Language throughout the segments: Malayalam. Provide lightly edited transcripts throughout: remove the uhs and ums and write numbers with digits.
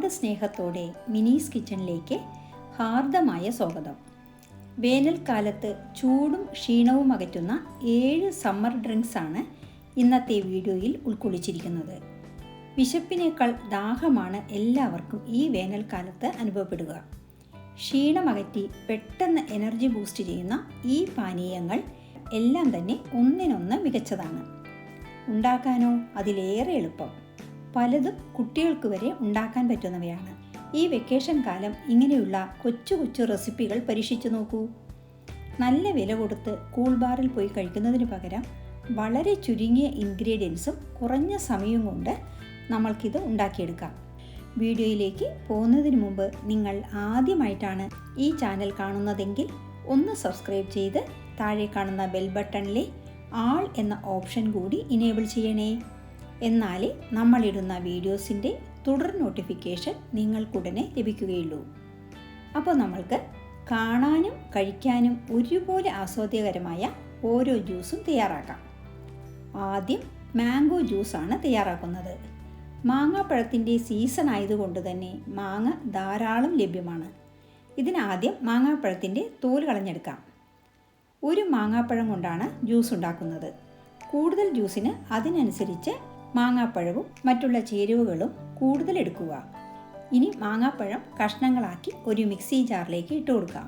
ഒരുപാട് സ്നേഹത്തോടെ മിനീസ് കിച്ചണിലേക്ക് ഹാർദമായ സ്വാഗതം. വേനൽക്കാലത്ത് ചൂടും ക്ഷീണവും അകറ്റുന്ന 7 സമ്മർ ഡ്രിങ്ക്സ് ആണ് ഇന്നത്തെ വീഡിയോയിൽ ഉൾക്കൊള്ളിച്ചിരിക്കുന്നത്. വിശപ്പിനേക്കാൾ ദാഹമാണ് എല്ലാവർക്കും ഈ വേനൽക്കാലത്ത് അനുഭവപ്പെടുക. ക്ഷീണമകറ്റി പെട്ടെന്ന് എനർജി ബൂസ്റ്റ് ചെയ്യുന്ന ഈ പാനീയങ്ങൾ എല്ലാം തന്നെ ഒന്നിനൊന്ന് മികച്ചതാണ്. ഉണ്ടാക്കാനോ അതിലേറെ എളുപ്പം. പലതും കുട്ടികൾക്ക് വരെ ഉണ്ടാക്കാൻ പറ്റുന്നവയാണ്. ഈ വെക്കേഷൻ കാലം ഇങ്ങനെയുള്ള കൊച്ചു കൊച്ചു റെസിപ്പികൾ പരീക്ഷിച്ചു നോക്കൂ. നല്ല വില കൊടുത്ത് കൂൾ ബാറിൽ പോയി കഴിക്കുന്നതിന് പകരം വളരെ ചുരുങ്ങിയ ഇൻഗ്രീഡിയൻസും കുറഞ്ഞ സമയവും കൊണ്ട് നമ്മൾക്കിത് ഉണ്ടാക്കിയെടുക്കാം. വീഡിയോയിലേക്ക് പോകുന്നതിന് മുമ്പ് നിങ്ങൾ ആദ്യമായിട്ടാണ് ഈ ചാനൽ കാണുന്നതെങ്കിൽ ഒന്ന് സബ്സ്ക്രൈബ് ചെയ്ത് താഴെ കാണുന്ന ബെൽ ബട്ടണിലെ ആൾ എന്ന ഓപ്ഷൻ കൂടി ഇനേബിൾ ചെയ്യണേ. എന്നാലേ നമ്മളിടുന്ന വീഡിയോസിൻ്റെ തുടർ നോട്ടിഫിക്കേഷൻ നിങ്ങൾക്കുടനെ ലഭിക്കുകയുള്ളൂ. അപ്പോൾ നമ്മൾക്ക് കാണാനും കഴിക്കാനും ഒരുപോലെ ആസ്വാദ്യകരമായ ഓരോ ജ്യൂസും തയ്യാറാക്കാം. ആദ്യം മാംഗോ ജ്യൂസാണ് തയ്യാറാക്കുന്നത്. മാങ്ങാപ്പഴത്തിൻ്റെ സീസൺ ആയതുകൊണ്ട് തന്നെ മാങ്ങ ധാരാളം ലഭ്യമാണ്. ഇതിനാദ്യം മാങ്ങാപ്പഴത്തിൻ്റെ തോൽ കളഞ്ഞെടുക്കാം. ഒരു മാങ്ങാപ്പഴം കൊണ്ടാണ് ജ്യൂസ് ഉണ്ടാക്കുന്നത്. കൂടുതൽ ജ്യൂസിന് അതിനനുസരിച്ച് മാങ്ങാപ്പഴവും മറ്റുള്ള ചേരുവകളും കൂടുതൽ എടുക്കുക. ഇനി മാങ്ങാപ്പഴം കഷ്ണങ്ങളാക്കി ഒരു മിക്സി ജാറിലേക്ക് ഇട്ട് കൊടുക്കാം.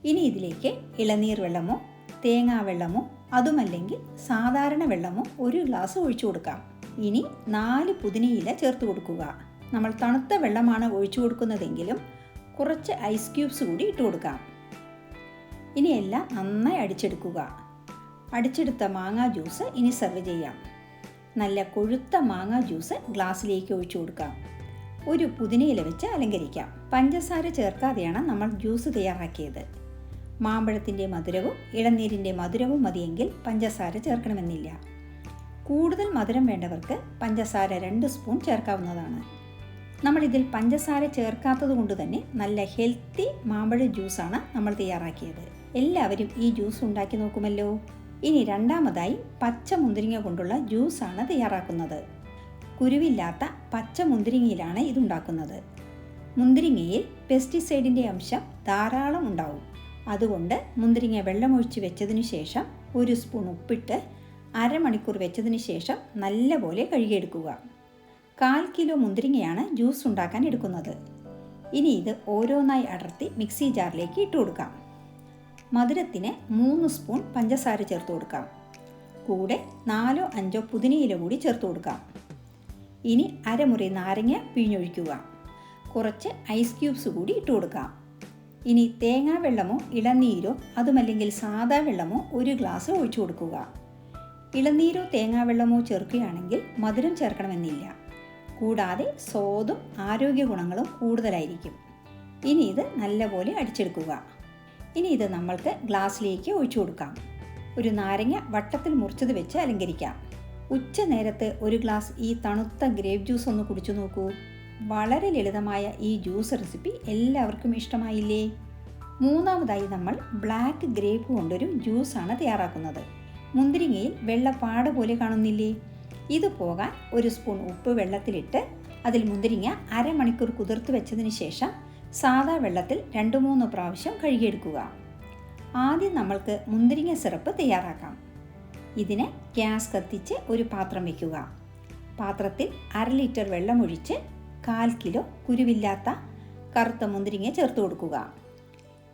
ഇനി ഇതിലേക്ക് ഇളനീർ വെള്ളമോ തേങ്ങാവെള്ളമോ അതുമല്ലെങ്കിൽ സാധാരണ വെള്ളമോ ഒരു ഗ്ലാസ് ഒഴിച്ചു കൊടുക്കാം. ഇനി 4 പുതിനയില ചേർത്ത് കൊടുക്കുക. നമ്മൾ തണുത്ത വെള്ളമാണ് ഒഴിച്ചു കൊടുക്കുന്നതെങ്കിലും കുറച്ച് ഐസ് ക്യൂബ്സ് കൂടി ഇട്ട് കൊടുക്കാം. ഇനി എല്ലാം നന്നായി അടിച്ചെടുക്കുക. അടിച്ചെടുത്ത മാങ്ങാ ജ്യൂസ് ഇനി സെർവ് ചെയ്യാം. നല്ല കൊഴുത്ത മാങ്ങാ ജ്യൂസ് ഗ്ലാസ്സിലേക്ക് ഒഴിച്ചു കൊടുക്കാം. ഒരു പുതിനയില വെച്ച് അലങ്കരിക്കാം. പഞ്ചസാര ചേർക്കാതെയാണ് നമ്മൾ ജ്യൂസ് തയ്യാറാക്കിയത്. മാമ്പഴത്തിൻ്റെ മധുരവും ഇളനീരിൻ്റെ മധുരവും മതിയെങ്കിൽ പഞ്ചസാര ചേർക്കണമെന്നില്ല. കൂടുതൽ മധുരം വേണ്ടവർക്ക് പഞ്ചസാര 2 സ്പൂൺ ചേർക്കാവുന്നതാണ്. നമ്മളിതിൽ പഞ്ചസാര ചേർക്കാത്തത് കൊണ്ട് തന്നെ നല്ല ഹെൽത്തി മാമ്പഴ ജ്യൂസാണ് നമ്മൾ തയ്യാറാക്കിയത്. എല്ലാവരും ഈ ജ്യൂസ് ഉണ്ടാക്കി നോക്കുമല്ലോ. ഇനി രണ്ടാമതായി പച്ച മുന്തിരിങ്ങ കൊണ്ടുള്ള ജ്യൂസാണ് തയ്യാറാക്കുന്നത്. കുരുവില്ലാത്ത പച്ച മുന്തിരിങ്ങയിലാണ് ഇതുണ്ടാക്കുന്നത്. മുന്തിരിങ്ങയിൽ പെസ്റ്റിസൈഡിൻ്റെ അംശം ധാരാളം ഉണ്ടാവും. അതുകൊണ്ട് മുന്തിരിങ്ങ വെള്ളമൊഴിച്ച് വെച്ചതിന് ശേഷം 1 സ്പൂൺ ഉപ്പിട്ട് അരമണിക്കൂർ വെച്ചതിന് ശേഷം നല്ലപോലെ കഴുകിയെടുക്കുക. 1/4 കിലോ മുന്തിരിങ്ങയാണ് ജ്യൂസ് ഉണ്ടാക്കാൻ എടുക്കുന്നത്. ഇനി ഇത് ഓരോന്നായി അടർത്തി മിക്സി ജാറിലേക്ക് ഇട്ട് കൊടുക്കാം. മധുരത്തിന് 3 സ്പൂൺ പഞ്ചസാര ചേർത്ത് കൊടുക്കാം. കൂടെ 4-5 പുതിനയില കൂടി ചേർത്ത് കൊടുക്കാം. ഇനി അരമുറി നാരങ്ങ പിഴിഞ്ഞൊഴിക്കുക. കുറച്ച് ഐസ് ക്യൂബ്സ് കൂടി ഇട്ട് കൊടുക്കാം. ഇനി തേങ്ങാവെള്ളമോ ഇളനീരോ അതുമല്ലെങ്കിൽ സാദാ വെള്ളമോ 1 ഗ്ലാസ് ഒഴിച്ചു കൊടുക്കുക. ഇളനീരോ തേങ്ങാവെള്ളമോ ചേർക്കുകയാണെങ്കിൽ മധുരം ചേർക്കണമെന്നില്ല. കൂടാതെ സ്വാദും ആരോഗ്യ ഗുണങ്ങളും കൂടുതലായിരിക്കും. ഇനി ഇത് നല്ലപോലെ അടിച്ചെടുക്കുക. ഇനി ഇത് നമ്മൾക്ക് ഗ്ലാസ്സിലേക്ക് ഒഴിച്ചു കൊടുക്കാം. ഒരു നാരങ്ങ വട്ടത്തിൽ മുറിച്ചത് വെച്ച് അലങ്കരിക്കാം. ഉച്ച നേരത്ത് 1 ഗ്ലാസ് ഈ തണുത്ത ഗ്രേപ്പ് ജ്യൂസ് ഒന്ന് കുടിച്ചു നോക്കൂ. വളരെ ലളിതമായ ഈ ജ്യൂസ് റെസിപ്പി എല്ലാവർക്കും ഇഷ്ടമായില്ലേ? മൂന്നാമതായി നമ്മൾ ബ്ലാക്ക് ഗ്രേപ്പ് കൊണ്ടൊരു ജ്യൂസാണ് തയ്യാറാക്കുന്നത്. മുന്തിരിങ്ങയിൽ വെള്ളപ്പാട പോലെ കാണുന്നില്ലേ? ഇത് പോകാൻ 1 സ്പൂൺ ഉപ്പ് വെള്ളത്തിലിട്ട് അതിൽ മുന്തിരിങ്ങ അരമണിക്കൂർ കുതിർത്ത് വെച്ചതിന് ശേഷം സാദാ വെള്ളത്തിൽ 2-3 പ്രാവശ്യം കഴുകിയെടുക്കുക. ആദ്യം നമ്മൾക്ക് മുന്തിരിങ്ങ സിറപ്പ് തയ്യാറാക്കാം. ഇതിന് ഗ്യാസ് കത്തിച്ച് ഒരു പാത്രം വയ്ക്കുക. പാത്രത്തിൽ 1/2 ലിറ്റർ വെള്ളമൊഴിച്ച് 1/4 കിലോ കുരുവില്ലാത്ത കറുത്ത മുന്തിരിങ്ങ ചേർത്ത് കൊടുക്കുക.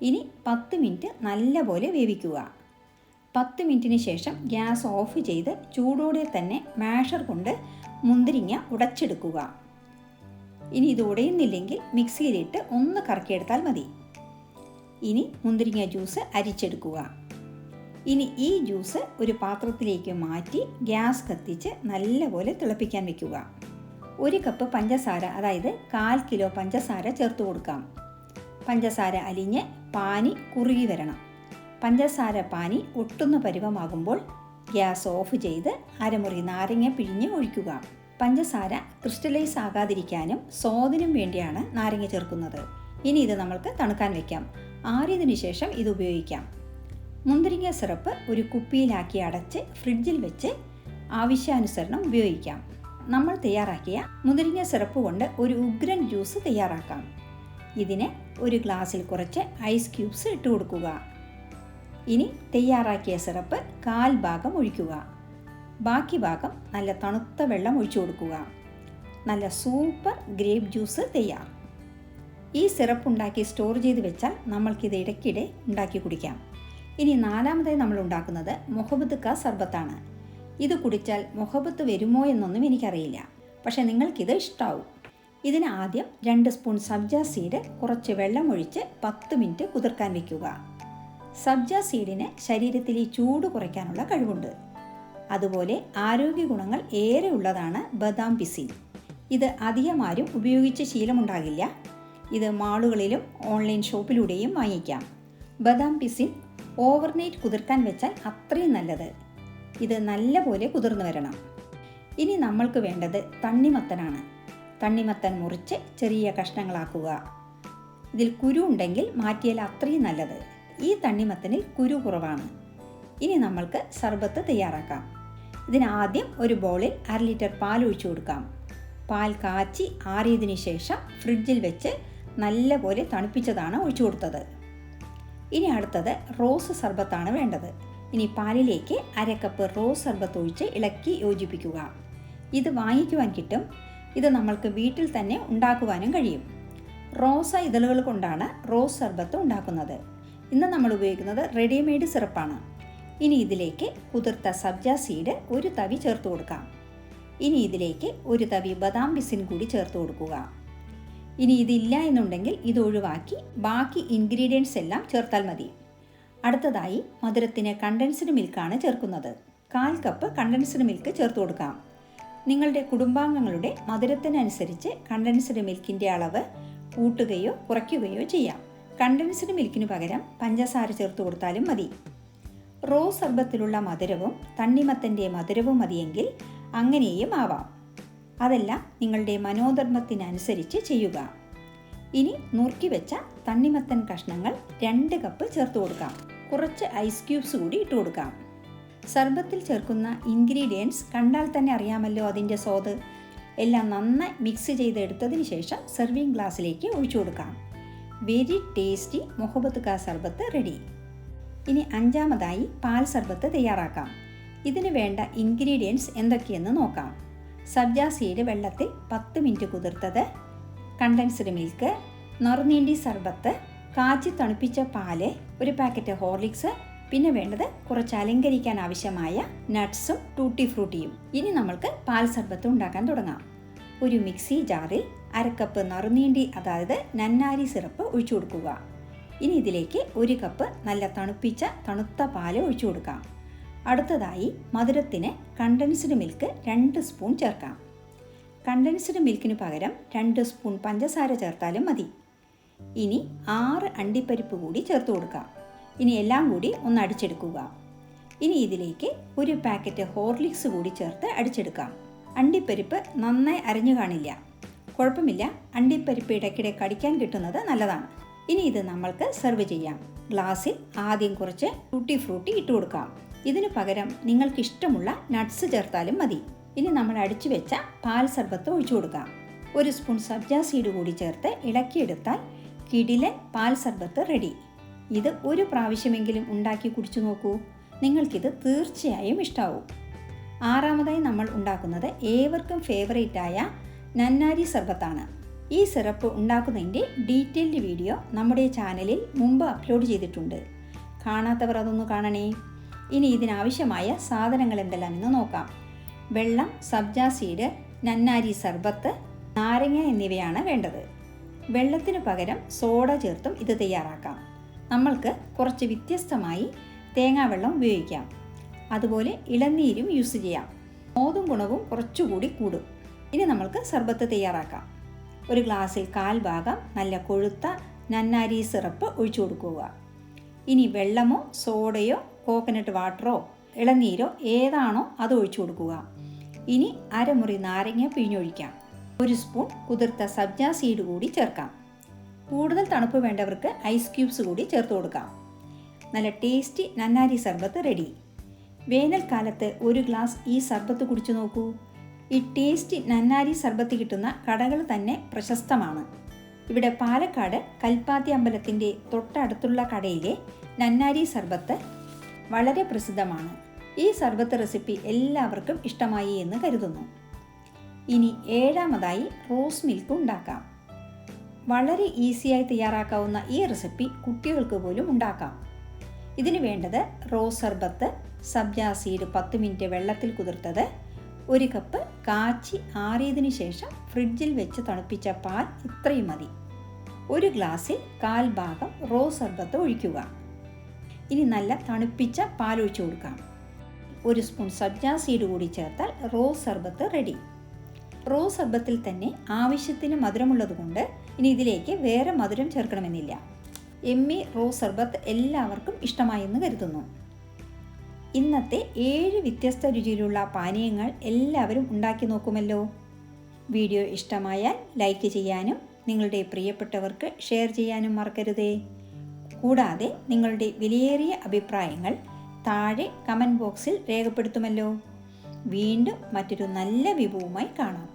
ഇനി 10 മിനിറ്റ് നല്ലപോലെ വേവിക്കുക. 10 മിനിറ്റിന് ശേഷം ഗ്യാസ് ഓഫ് ചെയ്ത് ചൂടോടെ തന്നെ മാഷർ കൊണ്ട് മുന്തിരിങ്ങ ഉടച്ചെടുക്കുക. ഇനി ഇത് ഉടയുന്നില്ലെങ്കിൽ മിക്സിയിലിട്ട് ഒന്ന് കറക്കിയെടുത്താൽ മതി. ഇനി മുന്തിരിങ്ങ ജ്യൂസ് അരിച്ചെടുക്കുക. ഇനി ഈ ജ്യൂസ് ഒരു പാത്രത്തിലേക്ക് മാറ്റി ഗ്യാസ് കത്തിച്ച് നല്ലപോലെ തിളപ്പിക്കാൻ വയ്ക്കുക. 1 കപ്പ് പഞ്ചസാര, അതായത് 1/4 കിലോ പഞ്ചസാര ചേർത്ത് കൊടുക്കാം. പഞ്ചസാര അലിഞ്ഞ് പാനി കുറുകി വരണം. പഞ്ചസാര പാനി ഒട്ടുന്ന പരുവമാകുമ്പോൾ ഗ്യാസ് ഓഫ് ചെയ്ത് അരമുറി നാരങ്ങ പിഴിഞ്ഞ് ഒഴിക്കുക. പഞ്ചസാര ക്രിസ്റ്റലൈസ് ആകാതിരിക്കാനും സ്വാദിനും വേണ്ടിയാണ് നാരങ്ങ ചേർക്കുന്നത്. ഇനി ഇത് നമ്മൾക്ക് തണുക്കാൻ വയ്ക്കാം. ആറിയതിനു ശേഷം ഇത് ഉപയോഗിക്കാം. മുന്തിരിങ്ങ സിറപ്പ് ഒരു കുപ്പിയിലാക്കി അടച്ച് ഫ്രിഡ്ജിൽ വെച്ച് ആവശ്യാനുസരണം ഉപയോഗിക്കാം. നമ്മൾ തയ്യാറാക്കിയ മുന്തിരിങ്ങ സിറപ്പ് കൊണ്ട് ഒരു ഉഗ്രൻ ജ്യൂസ് തയ്യാറാക്കാം. ഇതിന് ഒരു ഗ്ലാസ്സിൽ കുറച്ച് ഐസ് ക്യൂബ്സ് ഇട്ട് കൊടുക്കുക. ഇനി തയ്യാറാക്കിയ സിറപ്പ് 1/4 ഭാഗം ഒഴിക്കുക. ബാക്കി ഭാഗം നല്ല തണുത്ത വെള്ളം ഒഴിച്ചു കൊടുക്കുക. നല്ല സൂപ്പർ ഗ്രേപ്പ് ജ്യൂസ് തയ്യാർ. ഈ സിറപ്പ് ഉണ്ടാക്കി സ്റ്റോർ ചെയ്ത് വെച്ചാൽ നമ്മൾക്കിത് ഇടയ്ക്കിടെ ഉണ്ടാക്കി കുടിക്കാം. ഇനി 4ാമതായി നമ്മൾ ഉണ്ടാക്കുന്നത് മൊഹബത്ത് കാ സർബത്താണ്. ഇത് കുടിച്ചാൽ മൊഹബത്ത് വരുമോ എന്നൊന്നും എനിക്കറിയില്ല, പക്ഷേ നിങ്ങൾക്കിത് ഇഷ്ടാവും. ഇതിന് ആദ്യം 2 സ്പൂൺ സബ്ജ സീഡ് കുറച്ച് വെള്ളം ഒഴിച്ച് 10 മിനിറ്റ് കുതിർക്കാൻ വയ്ക്കുക. സബ്ജ സീഡിന് ശരീരത്തിലെ ചൂട് കുറയ്ക്കാനുള്ള കഴിവുണ്ട്. അതുപോലെ ആരോഗ്യ ഗുണങ്ങൾ ഏറെ ഉള്ളതാണ് ബദാം പിസിൻ. ഇത് അധികം ആരും ഉപയോഗിച്ച് ശീലമുണ്ടാകില്ല. ഇത് മാളുകളിലും ഓൺലൈൻ ഷോപ്പിലൂടെയും വാങ്ങിക്കാം. ബദാം പിസിൻ ഓവർനൈറ്റ് കുതിർക്കാൻ വെച്ചാൽ അത്രയും നല്ലത്. ഇത് നല്ലപോലെ കുതിർന്നു വരണം. ഇനി നമ്മൾക്ക് വേണ്ടത് തണ്ണിമത്തനാണ്. തണ്ണിമത്തൻ മുറിച്ച് ചെറിയ കഷ്ണങ്ങളാക്കുക. ഇതിൽ കുരു ഉണ്ടെങ്കിൽ മാറ്റിയാൽ അത്രയും നല്ലത്. ഈ തണ്ണിമത്തനിൽ കുരു കുറവാണ്. ഇനി നമ്മൾക്ക് സർബത്ത് തയ്യാറാക്കാം. ഇതിന് ആദ്യം ഒരു ബൗളിൽ 1/2 ലിറ്റർ പാൽ ഒഴിച്ചു കൊടുക്കാം. പാൽ കാച്ചി ആറിയതിനു ശേഷം ഫ്രിഡ്ജിൽ വെച്ച് നല്ലപോലെ തണുപ്പിച്ചതാണ് ഒഴിച്ചു കൊടുത്തത്. ഇനി അടുത്തത് റോസ് സർബത്താണ് വേണ്ടത്. ഇനി പാലിലേക്ക് 1/2 കപ്പ് റോസ് സർബത്ത് ഒഴിച്ച് ഇളക്കി യോജിപ്പിക്കുക. ഇത് വാങ്ങിക്കുവാൻ കിട്ടും. ഇത് നമ്മൾക്ക് വീട്ടിൽ തന്നെ ഉണ്ടാക്കുവാനും കഴിയും. റോസ ഇതളുകൾ കൊണ്ടാണ് റോസ് സർബത്ത് ഉണ്ടാക്കുന്നത്. ഇന്ന് നമ്മൾ ഉപയോഗിക്കുന്നത് റെഡിമെയ്ഡ് സിറപ്പാണ്. ഇനി ഇതിലേക്ക് കുതിർത്ത സബ്ജ സീഡ് ഒരു തവി ചേർത്ത് കൊടുക്കാം. ഇനി ഇതിലേക്ക് ഒരു തവി ബദാം പിസിൻ കൂടി ചേർത്ത് കൊടുക്കുക. ഇനി ഇതില്ല എന്നുണ്ടെങ്കിൽ ഇത് ഒഴിവാക്കി ബാക്കി ഇൻഗ്രീഡിയൻസ് എല്ലാം ചേർത്താൽ മതി. അടുത്തതായി മധുരത്തിന് കണ്ടൻസ്ഡ് മിൽക്കാണ് ചേർക്കുന്നത്. 1/4 കപ്പ് കണ്ടൻസ്ഡ് മിൽക്ക് ചേർത്ത് കൊടുക്കാം. നിങ്ങളുടെ കുടുംബാംഗങ്ങളുടെ മധുരത്തിനനുസരിച്ച് കണ്ടൻസ്ഡ് മിൽക്കിൻ്റെ അളവ് കൂട്ടുകയോ കുറയ്ക്കുകയോ ചെയ്യാം. കണ്ടൻസ്ഡ് മിൽക്കിന് പകരം പഞ്ചസാര ചേർത്ത് കൊടുത്താലും മതി. റോസ് സർബത്തിലുള്ള മധുരവും തണ്ണിമത്തൻ്റെ മധുരവും മതിയെങ്കിൽ അങ്ങനെയും ആവാം. അതെല്ലാം നിങ്ങളുടെ മനോധർമ്മത്തിനനുസരിച്ച് ചെയ്യുക. ഇനി നുറുക്കി വെച്ച തണ്ണിമത്തൻ കഷ്ണങ്ങൾ 2 കപ്പ് ചേർത്ത് കൊടുക്കാം. കുറച്ച് ഐസ് ക്യൂബ്സ് കൂടി ഇട്ട് കൊടുക്കാം. സർബത്തിൽ ചേർക്കുന്ന ഇൻഗ്രീഡിയൻസ് കണ്ടാൽ തന്നെ അറിയാമല്ലോ അതിൻ്റെ സ്വാദ്. എല്ലാം നന്നായി മിക്സ് ചെയ്തെടുത്തതിന് ശേഷം സെർവിങ് ഗ്ലാസ്സിലേക്ക് ഒഴിച്ചു കൊടുക്കാം. വെരി ടേസ്റ്റി മൊഹബത്ത് കാ സർബത്ത് റെഡി. ഇനി 5ാമതായി പാൽ സർബത്ത് തയ്യാറാക്കാം. ഇതിന് വേണ്ട ഇൻഗ്രീഡിയൻസ് എന്തൊക്കെയെന്ന് നോക്കാം. സബ്ജ സീഡ് വെള്ളത്തിൽ 10 മിനിറ്റ് കുതിർത്തത്, കണ്ടൻസ്ഡ് മിൽക്ക്, നറുനീണ്ടി സർബത്ത്, കാച്ചി തണുപ്പിച്ച പാല്, ഒരു പാക്കറ്റ് ഹോർലിക്സ്, പിന്നെ വേണ്ടത് കുറച്ച് അലങ്കരിക്കാൻ ആവശ്യമായ നട്ട്സും ടൂട്ടി ഫ്രൂട്ടിയും. ഇനി നമ്മൾക്ക് പാൽ സർബത്ത് ഉണ്ടാക്കാൻ തുടങ്ങാം. ഒരു മിക്സി ജാറിൽ 1/2 കപ്പ് നറുനീണ്ടി അതായത് നന്നാരി സിറപ്പ് ഒഴിച്ചു കൊടുക്കുക. ഇനി ഇതിലേക്ക് 1 കപ്പ് നല്ല തണുത്ത പാല് ഒഴിച്ചു കൊടുക്കാം. അടുത്തതായി മധുരത്തിന് കണ്ടൻസ്ഡ് മിൽക്ക് 2 സ്പൂൺ ചേർക്കാം. കണ്ടൻസ്ഡ് മിൽക്കിന് പകരം 2 സ്പൂൺ പഞ്ചസാര ചേർത്താലും മതി. ഇനി 6 അണ്ടിപ്പരിപ്പ് കൂടി ചേർത്ത് കൊടുക്കാം. ഇനി എല്ലാം കൂടി ഒന്ന് അടിച്ചെടുക്കുക. ഇനി ഇതിലേക്ക് ഒരു പാക്കറ്റ് ഹോർലിക്സ് കൂടി ചേർത്ത് അടിച്ചെടുക്കാം. അണ്ടിപ്പരിപ്പ് നന്നായി അരഞ്ഞു കാണില്ല, കുഴപ്പമില്ല. അണ്ടിപ്പരിപ്പ് ഇടയ്ക്കിടെ കടിക്കാൻ കിട്ടുന്നത് നല്ലതാണ്. ഇനി ഇത് നമ്മൾക്ക് സെർവ് ചെയ്യാം. ഗ്ലാസ്സിൽ ആദ്യം കുറച്ച് ടൂട്ടി ഫ്രൂട്ടി ഇട്ട് കൊടുക്കാം. ഇതിനു പകരം നിങ്ങൾക്ക് ഇഷ്ടമുള്ള നട്ട്സ് ചേർത്താലും മതി. ഇനി നമ്മൾ അടിച്ചു വെച്ച പാൽ സർബത്ത് ഒഴിച്ചു കൊടുക്കാം. 1 സ്പൂൺ സബ്ജ സീഡ് കൂടി ചേർത്ത് ഇളക്കിയെടുത്താൽ കിടിലൻ പാൽ സർബത്ത് റെഡി. ഇത് ഒരു പ്രാവശ്യമെങ്കിലും ഉണ്ടാക്കി കുടിച്ചു നോക്കൂ. നിങ്ങൾക്കിത് തീർച്ചയായും ഇഷ്ടാവും. 6ാമതായി നമ്മൾ ഉണ്ടാക്കുന്നത് ഏവർക്കും ഫേവറേറ്റായ നന്നാരി സർബത്താണ്. ഈ സിറപ്പ് ഉണ്ടാക്കുന്നതിൻ്റെ ഡീറ്റെയിൽഡ് വീഡിയോ നമ്മുടെ ചാനലിൽ മുമ്പ് അപ്ലോഡ് ചെയ്തിട്ടുണ്ട്. കാണാത്തവർ അതൊന്ന് കാണണേ. ഇനി ഇതിനാവശ്യമായ സാധനങ്ങൾ എന്തെല്ലാമെന്ന് നോക്കാം. വെള്ളം, സബ്ജ സീഡ്, നന്നാരി സർബത്ത്, നാരങ്ങ എന്നിവയാണ് വേണ്ടത്. വെള്ളത്തിന് പകരം സോഡ ചേർത്തും ഇത് തയ്യാറാക്കാം. നമ്മൾക്ക് കുറച്ച് വ്യത്യസ്തമായി തേങ്ങാവെള്ളം ഉപയോഗിക്കാം. അതുപോലെ ഇളനീരും യൂസ് ചെയ്യാം. മോദും ഗുണവും കുറച്ചുകൂടി കൂടും. ഇനി നമ്മൾക്ക് സർബത്ത് തയ്യാറാക്കാം. ഒരു ഗ്ലാസ്സിൽ 1/4 ഭാഗം നല്ല കൊഴുത്ത നന്നാരി സിറപ്പ് ഒഴിച്ചു കൊടുക്കുക. ഇനി വെള്ളമോ സോഡയോ കോക്കനട്ട് വാട്ടറോ ഇളനീരോ ഏതാണോ അത് ഒഴിച്ചു കൊടുക്കുക. ഇനി 1/2 മുറി നാരങ്ങ പിഴിഞ്ഞൊഴിക്കാം. 1 സ്പൂൺ കുതിർത്ത സബ്ജ സീഡ് കൂടി ചേർക്കാം. കൂടുതൽ തണുപ്പ് വേണ്ടവർക്ക് ഐസ് ക്യൂബ്സ് കൂടി ചേർത്ത് കൊടുക്കാം. നല്ല ടേസ്റ്റി നന്നാരി സർബത്ത് റെഡി. വേനൽക്കാലത്ത് 1 ഗ്ലാസ് ഈ സർബത്ത് കുടിച്ചു നോക്കൂ. ഈ ടേസ്റ്റി നന്നാരി സർബത്ത് കിട്ടുന്ന കടകൾ തന്നെ പ്രശസ്തമാണ്. ഇവിടെ പാലക്കാട് കൽപ്പാത്തി അമ്പലത്തിൻ്റെ തൊട്ടടുത്തുള്ള കടയിലെ നന്നാരി സർബത്ത് വളരെ പ്രസിദ്ധമാണ്. ഈ സർബത്ത് റെസിപ്പി എല്ലാവർക്കും ഇഷ്ടമായി എന്ന് കരുതുന്നു. ഇനി ഏഴാമതായി റോസ് മിൽക്ക് ഉണ്ടാക്കാം. വളരെ ഈസിയായി തയ്യാറാക്കാവുന്ന ഈ റെസിപ്പി കുട്ടികൾക്ക് പോലും ഉണ്ടാക്കാം. ഇതിന് വേണ്ടത് റോസ് സർബത്ത്, സബ്ജാ സീഡ് 10 മിനിറ്റ് വെള്ളത്തിൽ കുതിർത്തത്, 1 കപ്പ് കാച്ചി ആറിയതിനു ശേഷം ഫ്രിഡ്ജിൽ വെച്ച് തണുപ്പിച്ച പാൽ, ഇത്രയും മതി. 1 ഗ്ലാസ്സിൽ 1/4 ഭാഗം റോസ് സർബത്ത് ഒഴിക്കുക. ഇനി നല്ല തണുപ്പിച്ച പാൽ ഒഴിച്ചു കൊടുക്കാം. 1 സ്പൂൺ സബ്ജാ സീഡ് കൂടി ചേർത്താൽ റോസ് സർബത്ത് റെഡി. റോസ് സർബത്തിൽ തന്നെ ആവശ്യത്തിന് മധുരമുള്ളതുകൊണ്ട് ഇനി ഇതിലേക്ക് വേറെ മധുരം ചേർക്കണമെന്നില്ല. എമ്മി റോസ് സർബത്ത് എല്ലാവർക്കും ഇഷ്ടമായെന്ന് കരുതുന്നു. ഇന്നത്തെ 7 വ്യത്യസ്ത രുചിയിലുള്ള പാനീയങ്ങൾ എല്ലാവരും ഉണ്ടാക്കി നോക്കുമല്ലോ. വീഡിയോ ഇഷ്ടമായാൽ ലൈക്ക് ചെയ്യാനും നിങ്ങളുടെ പ്രിയപ്പെട്ടവർക്ക് ഷെയർ ചെയ്യാനും മറക്കരുതേ. കൂടാതെ നിങ്ങളുടെ വിലയേറിയ അഭിപ്രായങ്ങൾ താഴെ കമൻറ്റ് ബോക്സിൽ രേഖപ്പെടുത്തുമല്ലോ. വീണ്ടും മറ്റൊരു നല്ല വിഭവവുമായി കാണാം.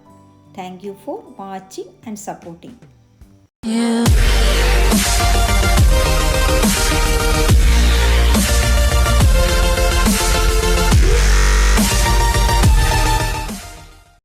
Thank you for watching and supporting.